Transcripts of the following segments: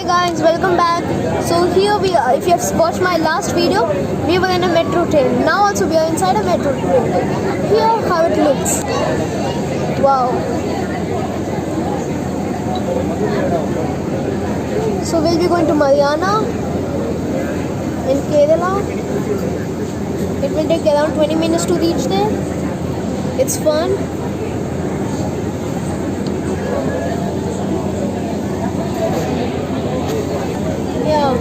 Hi guys, welcome back. So here we are. If you have watched my last video, we were in a metro train. Now also we are inside a metro train. Here how it looks. Wow. So we'll be going to Mariana in Kerala. It will take around 20 minutes to reach there. It's fun. Yeah,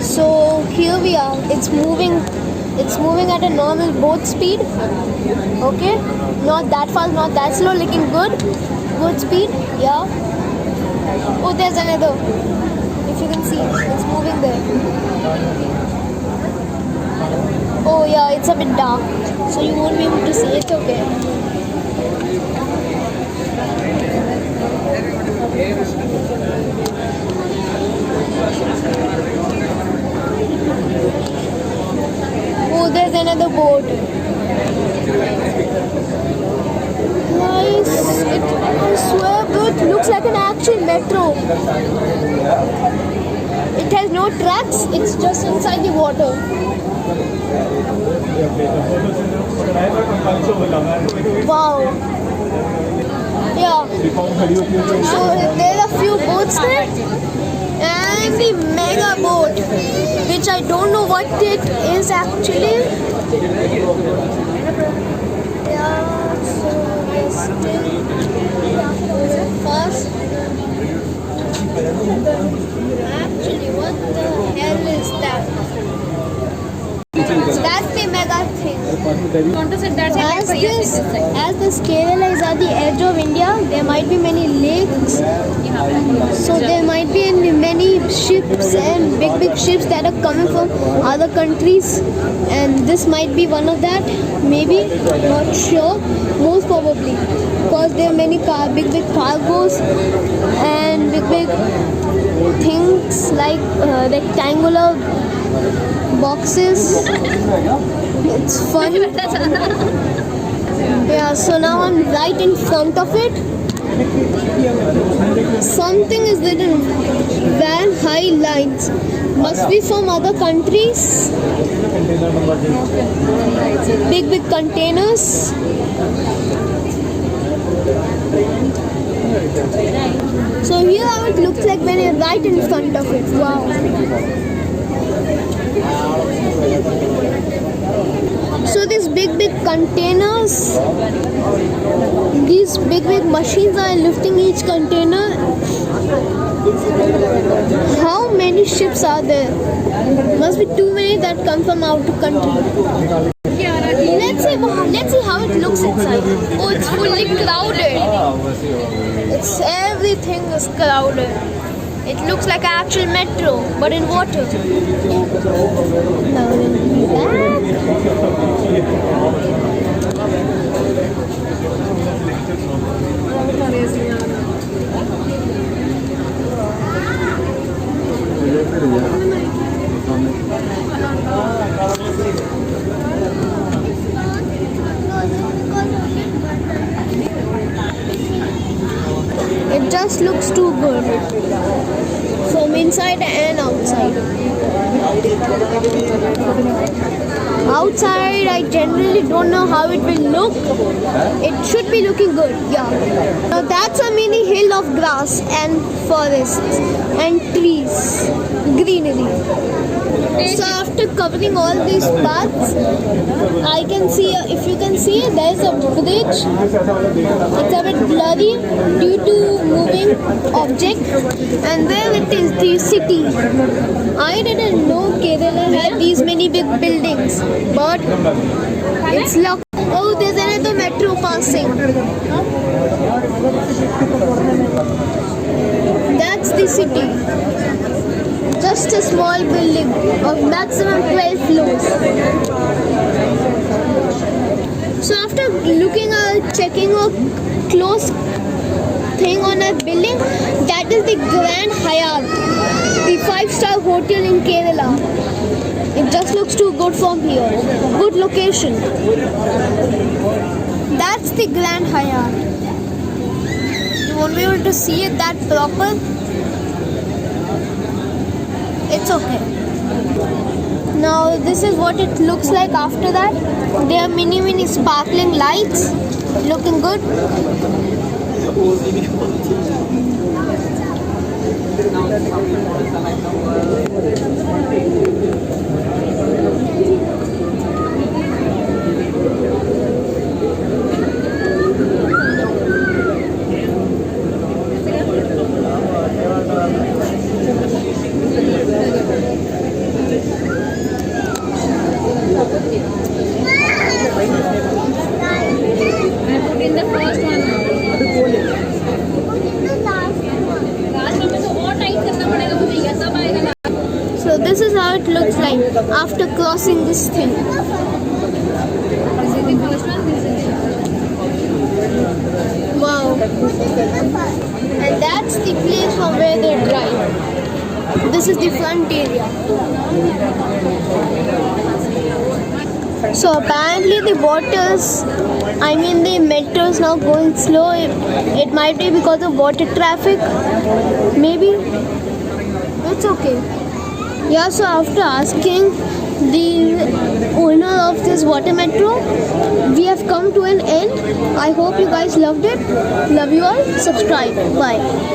so here we are. It's moving at a normal boat speed. Okay, not that fast, not that slow, looking good speed. Yeah. Oh, there's another. If you can see, it's moving there. Oh yeah, it's a bit dark, so you won't be able to see. It's okay. Oh, there's another boat. Nice. I swear, it looks like an actual metro. It has no tracks. It's just inside the water. Wow. Yeah. So there are a few boats there. And the mega boat, which I don't know what it is actually. Yeah, so we're still fast. Actually, what the hell is that? That's the mega thing. As this Kerala is at the edge of India, there might be many lakes. So there might be many ships and big ships that are coming from other countries, and this might be one of that. Maybe, not sure. Most probably, because there are many big cargos and big things like rectangular boxes. It's fun. Yeah, so now I'm right in front of it. Something is written Van High Lines. Must be from other countries. Big containers. So here how it looks like when you're right in front of it. Wow. So these big containers, these big machines are lifting each container. How many ships are there? Must be too many that come from out of country. Let's see how it looks inside. Oh, it's fully crowded. Everything is crowded. It looks like an actual metro, but in water. Now we'll be back. It just looks too good from inside and outside. Outside, I generally don't know how it will look. It should be looking good, yeah. Now that's a mini hill of grass and forests and trees, greenery. So after covering all these paths, I can see, if you can see, there is a bridge. It's a bit blurry due to moving object, and there it is, the city. I didn't know Kerala had these many big buildings, but it's luck. Oh, there's another metro passing. That's the city. Just a small building of maximum 12 floors. So after checking a close thing on a building, that is the Grand Hyatt, the 5-star hotel in Kerala. It just looks too good from here. Good location. That's the Grand Hyatt. You won't be able to see it that proper. it's okay. Now this is what it looks like after that. There are mini sparkling lights, looking good. So this is how it looks like after crossing this thing. Wow. And that's the place from where they drive. This is the front area. So apparently the the metro is now going slow. It might be because of water traffic. Maybe. It's okay. Yeah, so after asking the owner of this water metro, we have come to an end. I hope you guys loved it. Love you all. Subscribe. Bye.